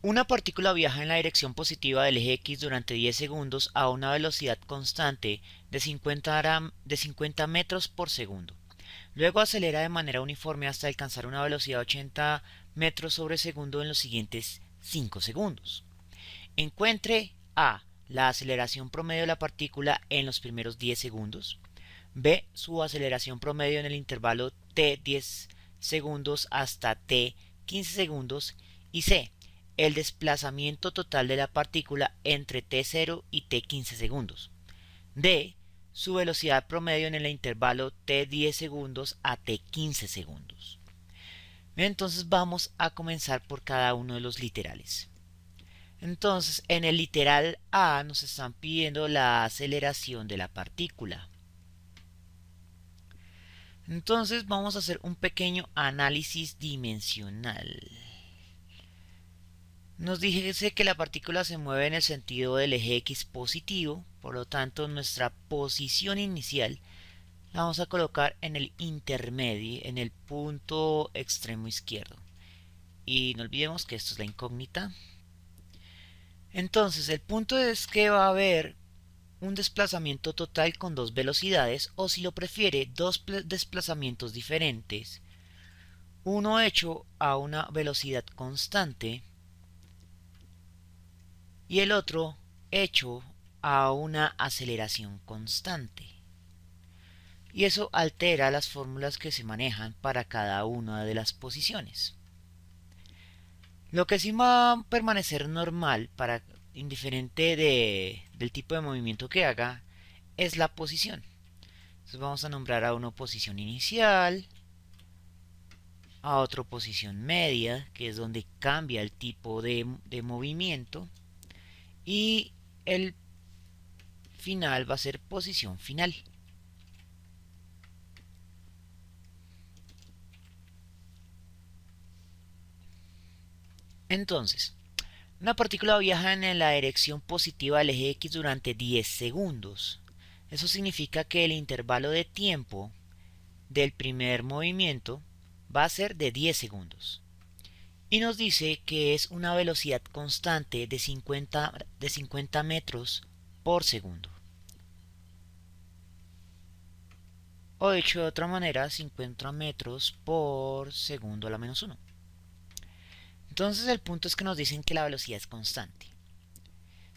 Una partícula viaja en la dirección positiva del eje X durante 10 segundos a una velocidad constante de 50 metros por segundo. Luego acelera de manera uniforme hasta alcanzar una velocidad de 80 metros sobre segundo en los siguientes 5 segundos. Encuentre A. La aceleración promedio de la partícula en los primeros 10 segundos. B. Su aceleración promedio en el intervalo t 10 segundos hasta t 15 segundos. Y C. El desplazamiento total de la partícula entre t0 y t 15 segundos. D. Su velocidad promedio en el intervalo t 10 segundos a t 15 segundos. Entonces vamos a comenzar por cada uno de los literales. Entonces, en el literal A nos están pidiendo la aceleración de la partícula. Entonces vamos a hacer un pequeño análisis dimensional. Nos dice que la partícula se mueve en el sentido del eje X positivo, por lo tanto nuestra posición inicial la vamos a colocar en el intermedio, en el punto extremo izquierdo. Y no olvidemos que esto es la incógnita. Entonces el punto es que va a haber un desplazamiento total con dos velocidades, o si lo prefiere, dos desplazamientos diferentes, uno hecho a una velocidad constante y el otro hecho a una aceleración constante. Y eso altera las fórmulas que se manejan para cada una de las posiciones. Lo que sí va a permanecer normal para indiferente del tipo de movimiento que haga es la posición. Entonces vamos a nombrar a uno posición inicial, a otro posición media, que es donde cambia el tipo de movimiento, y el final va a ser posición final. Entonces, una partícula viaja en la dirección positiva del eje X durante 10 segundos. Eso significa que el intervalo de tiempo del primer movimiento va a ser de 10 segundos. Y nos dice que es una velocidad constante de 50 metros por segundo. O dicho de otra manera, 50 metros por segundo a la menos 1. Entonces el punto es que nos dicen que la velocidad es constante.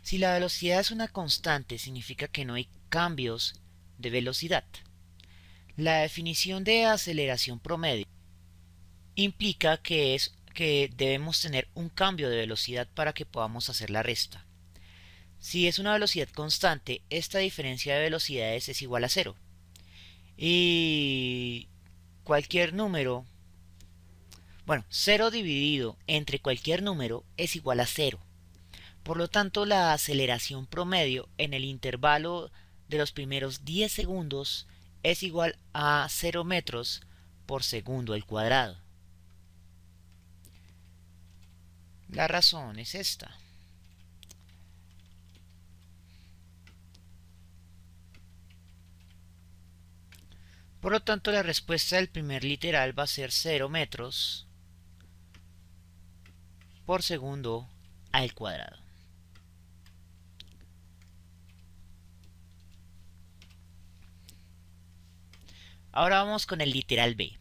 Si la velocidad es una constante, significa que no hay cambios de velocidad. La definición de aceleración promedio implica que debemos tener un cambio de velocidad para que podamos hacer la resta. Si es una velocidad constante, esta diferencia de velocidades es igual a cero. Y cualquier número, bueno, 0 dividido entre cualquier número es igual a cero. Por lo tanto, la aceleración promedio en el intervalo de los primeros 10 segundos es igual a 0 metros por segundo al cuadrado. La razón es esta. Por lo tanto, la respuesta del primer literal va a ser 0 metros por segundo al cuadrado. Ahora vamos con el literal B.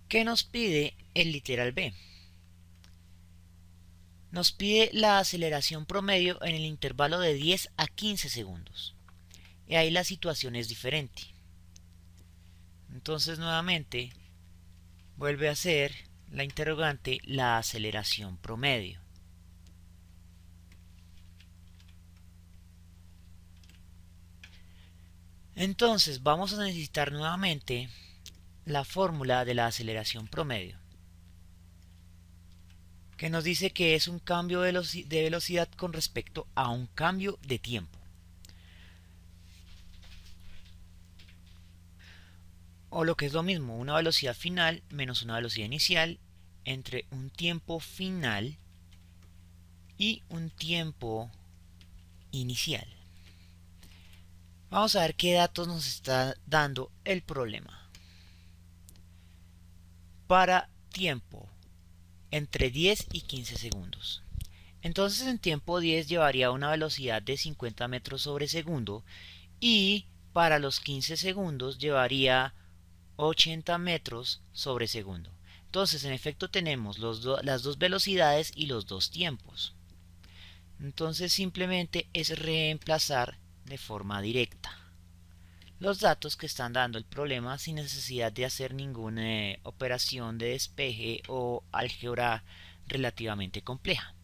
¿Qué nos pide el literal B? Nos pide la aceleración promedio en el intervalo de 10 a 15 segundos. Y ahí la situación es diferente. Entonces nuevamente vuelve a ser la interrogante la aceleración promedio. Entonces vamos a necesitar nuevamente la fórmula de la aceleración promedio, que nos dice que es un cambio de velocidad con respecto a un cambio de tiempo. O lo que es lo mismo, una velocidad final menos una velocidad inicial entre un tiempo final y un tiempo inicial. Vamos a ver qué datos nos está dando el problema. para tiempo entre 10 y 15 segundos. Entonces en tiempo 10 llevaría una velocidad de 50 metros sobre segundo y para los 15 segundos llevaría 80 metros sobre segundo. Entonces en efecto tenemos las dos velocidades y los dos tiempos. Entonces simplemente es reemplazar de forma directa los datos que están dando el problema sin necesidad de hacer ninguna operación de despeje o álgebra relativamente compleja.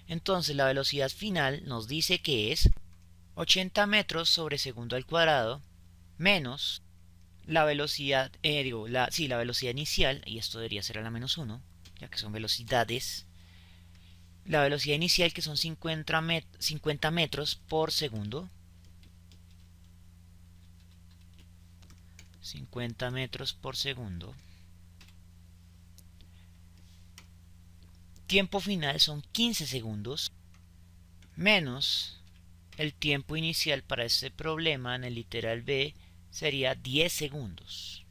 Entonces la velocidad final nos dice que es 80 metros sobre segundo al cuadrado menos la velocidad, la velocidad inicial, y esto debería ser a la menos 1, ya que son velocidades. La velocidad inicial que son 50 metros por segundo. 50 metros por segundo. Tiempo final son 15 segundos menos el tiempo inicial para este problema en el literal B sería 10 segundos.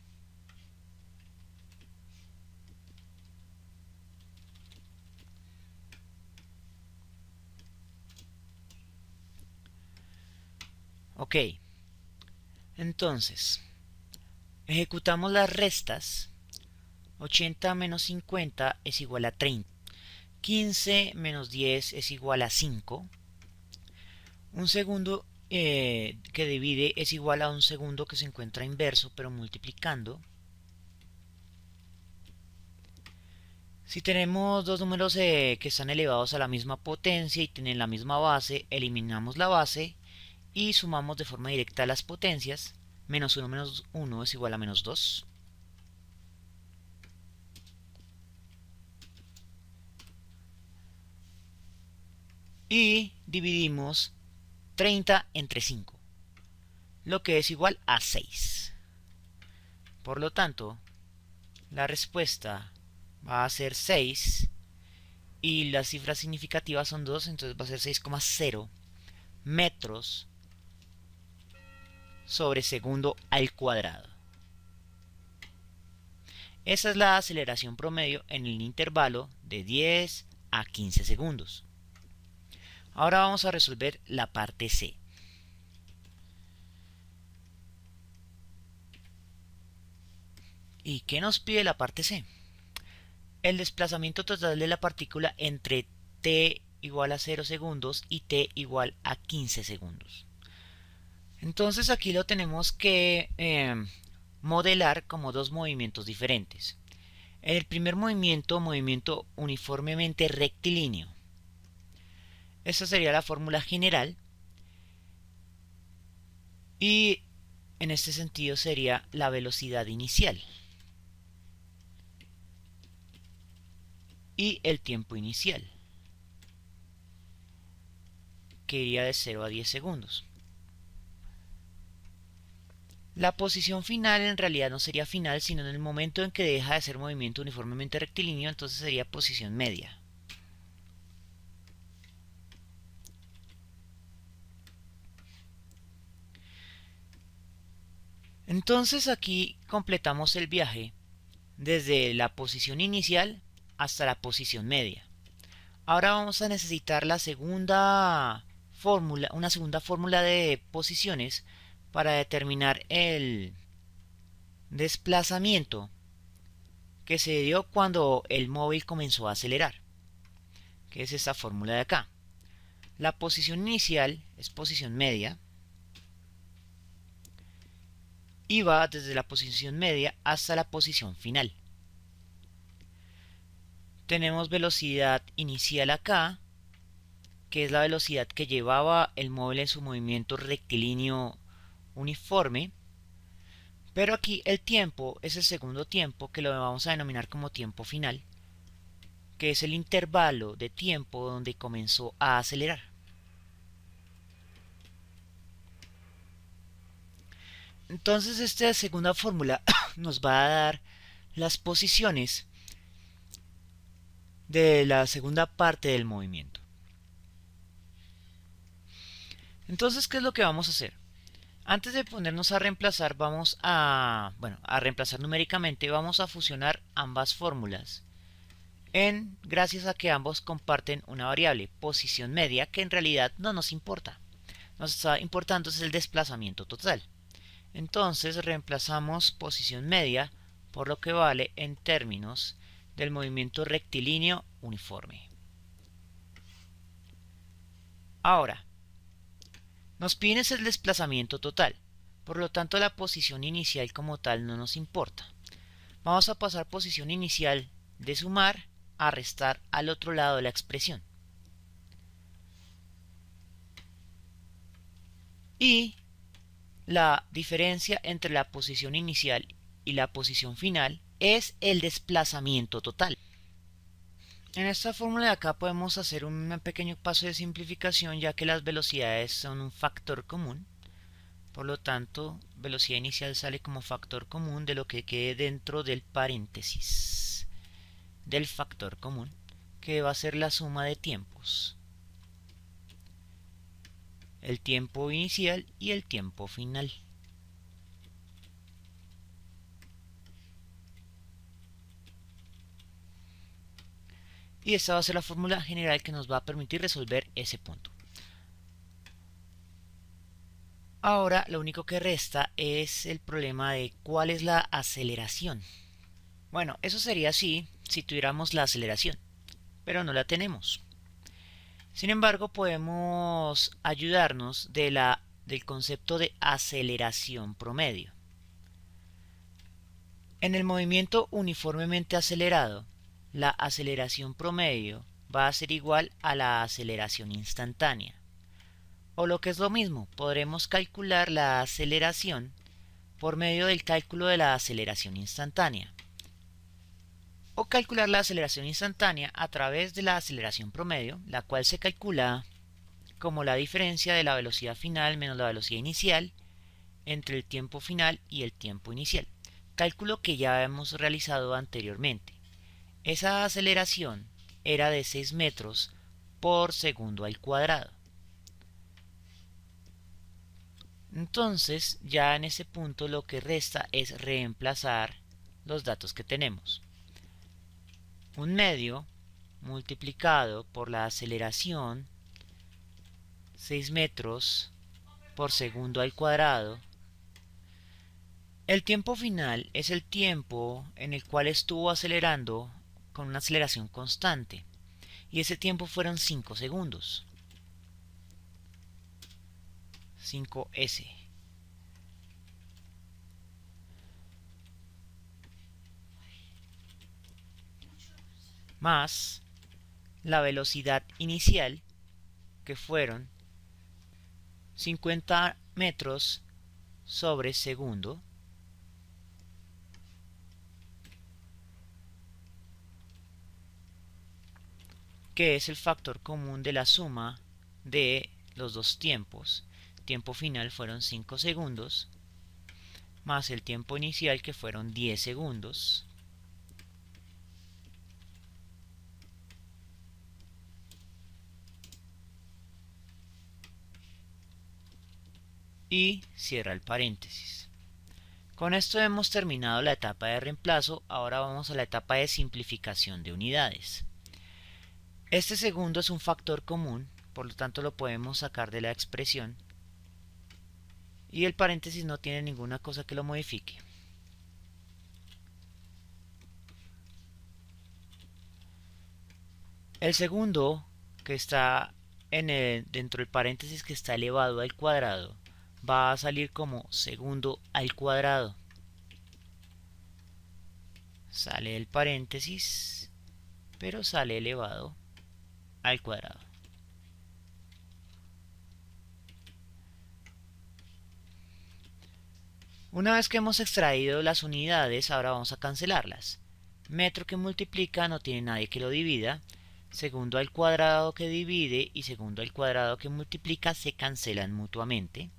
Ok, entonces ejecutamos las restas. 80 menos 50 es igual a 30. 15 menos 10 es igual a 5. Un segundo que divide es igual a un segundo que se encuentra inverso, pero multiplicando. Si tenemos dos números que están elevados a la misma potencia y tienen la misma base, eliminamos la base y sumamos de forma directa las potencias. Menos 1 menos 1 es igual a menos 2. Y dividimos 30 entre 5, lo que es igual a 6. Por lo tanto, la respuesta va a ser 6 y las cifras significativas son 2, entonces va a ser 6,0 metros sobre segundo al cuadrado. Esa es la aceleración promedio en el intervalo de 10 a 15 segundos. Ahora vamos a resolver la parte C. ¿Y qué nos pide la parte C? El desplazamiento total de la partícula entre t igual a 0 segundos y t igual a 15 segundos. Entonces aquí lo tenemos que modelar como dos movimientos diferentes. En el primer movimiento uniformemente rectilíneo. Esta sería la fórmula general. Y en este sentido sería la velocidad inicial. Y el tiempo inicial, que iría de 0 a 10 segundos. La posición final en realidad no sería final, sino en el momento en que deja de ser movimiento uniformemente rectilíneo, entonces sería posición media. Entonces aquí completamos el viaje desde la posición inicial hasta la posición media. Ahora vamos a necesitar la segunda fórmula, una segunda fórmula de posiciones para determinar el desplazamiento que se dio cuando el móvil comenzó a acelerar, que es esta fórmula de acá. La posición inicial es posición media y va desde la posición media hasta la posición final. Tenemos velocidad inicial acá, que es la velocidad que llevaba el móvil en su movimiento rectilíneo uniforme. Pero aquí el tiempo es el segundo tiempo, que lo vamos a denominar como tiempo final, que es el intervalo de tiempo donde comenzó a acelerar. Entonces esta segunda fórmula nos va a dar las posiciones de la segunda parte del movimiento. Entonces, ¿qué es lo que vamos a hacer? Antes de ponernos a reemplazar, a reemplazar numéricamente, vamos a fusionar ambas fórmulas. Gracias a que ambos comparten una variable, posición media, que en realidad no nos importa. Nos está importando es el desplazamiento total. Entonces reemplazamos posición media por lo que vale en términos del movimiento rectilíneo uniforme. Ahora, nos piden el desplazamiento total, por lo tanto la posición inicial como tal no nos importa. Vamos a pasar posición inicial de sumar a restar al otro lado de la expresión. Y la diferencia entre la posición inicial y la posición final es el desplazamiento total. En esta fórmula de acá podemos hacer un pequeño paso de simplificación, ya que las velocidades son un factor común. Por lo tanto, velocidad inicial sale como factor común de lo que quede dentro del paréntesis del factor común, que va a ser la suma de tiempos. El tiempo inicial y el tiempo final. Y esta va a ser la fórmula general que nos va a permitir resolver ese punto. Ahora lo único que resta es el problema de cuál es la aceleración. Bueno, eso sería así si tuviéramos la aceleración, pero no la tenemos. Sin embargo, podemos ayudarnos del concepto de aceleración promedio. En el movimiento uniformemente acelerado, la aceleración promedio va a ser igual a la aceleración instantánea. O lo que es lo mismo, podremos calcular la aceleración por medio del cálculo de la aceleración instantánea. O calcular la aceleración instantánea a través de la aceleración promedio, la cual se calcula como la diferencia de la velocidad final menos la velocidad inicial entre el tiempo final y el tiempo inicial. Cálculo que ya hemos realizado anteriormente. Esa aceleración era de 6 metros por segundo al cuadrado. Entonces, ya en ese punto lo que resta es reemplazar los datos que tenemos. Un medio multiplicado por la aceleración 6 metros por segundo al cuadrado. El tiempo final es el tiempo en el cual estuvo acelerando con una aceleración constante, y ese tiempo fueron 5 segundos. 5s. Más la velocidad inicial, que fueron 50 metros sobre segundo, que es el factor común de la suma de los dos tiempos. Tiempo final fueron 5 segundos, más el tiempo inicial, que fueron 10 segundos. Y cierra el paréntesis. Con esto hemos terminado la etapa de reemplazo. Ahora vamos a la etapa de simplificación de unidades. Este segundo es un factor común, por lo tanto lo podemos sacar de la expresión, y el paréntesis no tiene ninguna cosa que lo modifique. El segundo, que está dentro del paréntesis que está elevado al cuadrado, va a salir como segundo al cuadrado. Sale el paréntesis, pero sale elevado al cuadrado. Una vez que hemos extraído las unidades, ahora vamos a cancelarlas. Metro que multiplica no tiene nadie que lo divida. Segundo al cuadrado que divide y segundo al cuadrado que multiplica se cancelan mutuamente.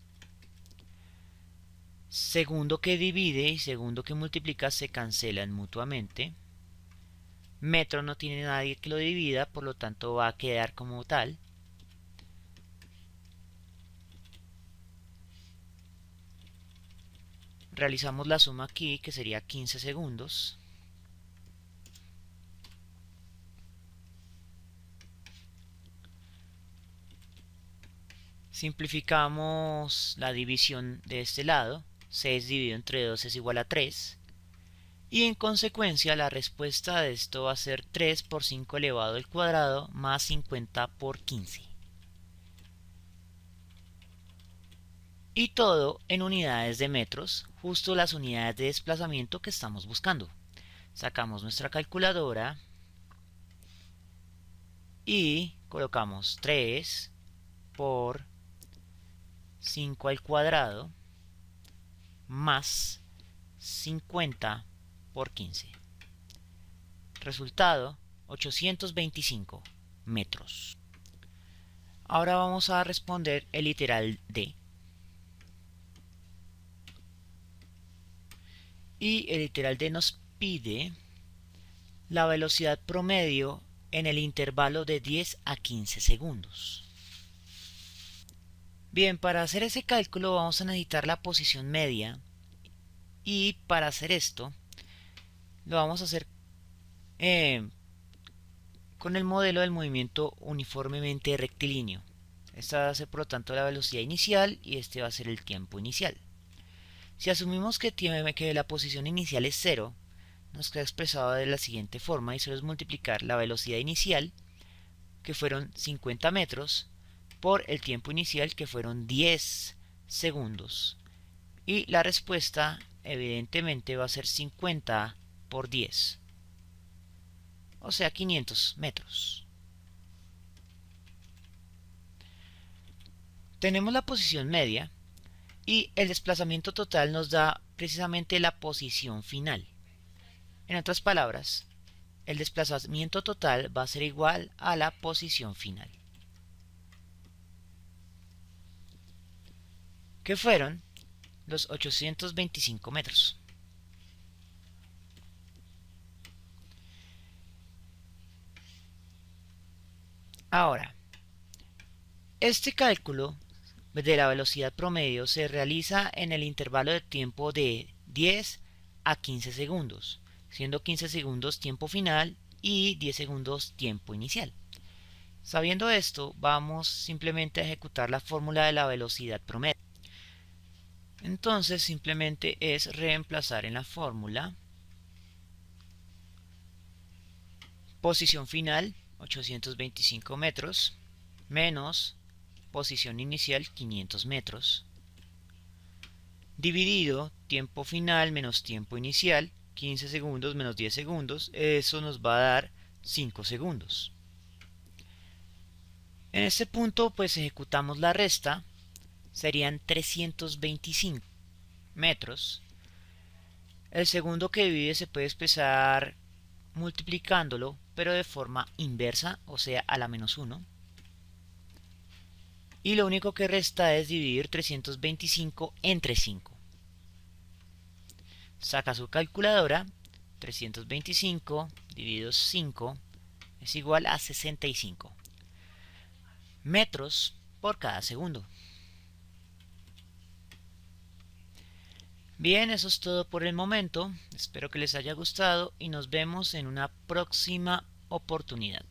Segundo que divide y segundo que multiplica se cancelan mutuamente. Metro no tiene nadie que lo divida, por lo tanto va a quedar como tal. realizamos la suma aquí, que sería 15 segundos. Simplificamos la división de este lado. 6 dividido entre 2 es igual a 3. Y en consecuencia la respuesta de esto va a ser 3 por 5 elevado al cuadrado más 50 por 15. Y todo en unidades de metros, justo las unidades de desplazamiento que estamos buscando. Sacamos nuestra calculadora y colocamos 3 por 5 al cuadrado más 50 por 15. Resultado, 825 metros. Ahora vamos a responder el literal D. Y el literal D nos pide la velocidad promedio en el intervalo de 10 a 15 segundos. Bien, para hacer ese cálculo vamos a necesitar la posición media, y para hacer esto lo vamos a hacer con el modelo del movimiento uniformemente rectilíneo. Esta va a ser por lo tanto la velocidad inicial y este va a ser el tiempo inicial. Si asumimos que la posición inicial es 0, nos queda expresado de la siguiente forma, y solo es multiplicar la velocidad inicial, que fueron 50 metros, por el tiempo inicial, que fueron 10 segundos. Y la respuesta evidentemente va a ser 50 por 10, o sea 500 metros. Tenemos la posición media y el desplazamiento total nos da precisamente la posición final. En otras palabras, el desplazamiento total va a ser igual a la posición final, que fueron los 825 metros. Ahora, este cálculo de la velocidad promedio se realiza en el intervalo de tiempo de 10 a 15 segundos, siendo 15 segundos tiempo final y 10 segundos tiempo inicial. Sabiendo esto, vamos simplemente a ejecutar la fórmula de la velocidad promedio. Entonces simplemente es reemplazar en la fórmula posición final 825 metros menos posición inicial 500 metros dividido tiempo final menos tiempo inicial 15 segundos menos 10 segundos, eso nos va a dar 5 segundos. En este punto pues ejecutamos la resta, serían 325 metros. El segundo que divide se puede expresar multiplicándolo, pero de forma inversa, o sea a la menos 1. Y lo único que resta es dividir 325 entre 5. Saca su calculadora, 325 dividido 5 es igual a 65 metros por cada segundo. Bien, eso es todo por el momento. Espero que les haya gustado y nos vemos en una próxima oportunidad.